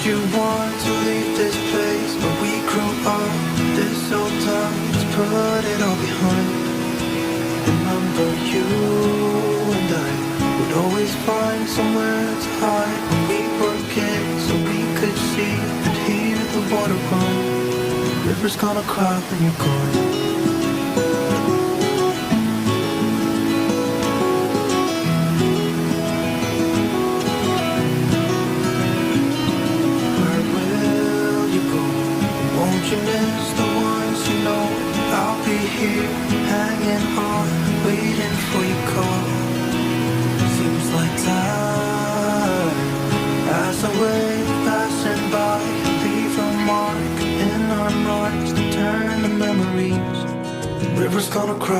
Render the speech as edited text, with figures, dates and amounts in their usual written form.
you want to leave this place where we grew up? This old town, let's put it all behind. Remember you and I would always find somewhere to hide when we were kids, so we could see and hear the water run. The river's gonna cry when you're gone. Won't you miss the ones you know? I'll be here, hanging on, waiting for your call. Seems like time as a wave passing by, leave a mark in our marks to turn to memories. The river's gonna cry.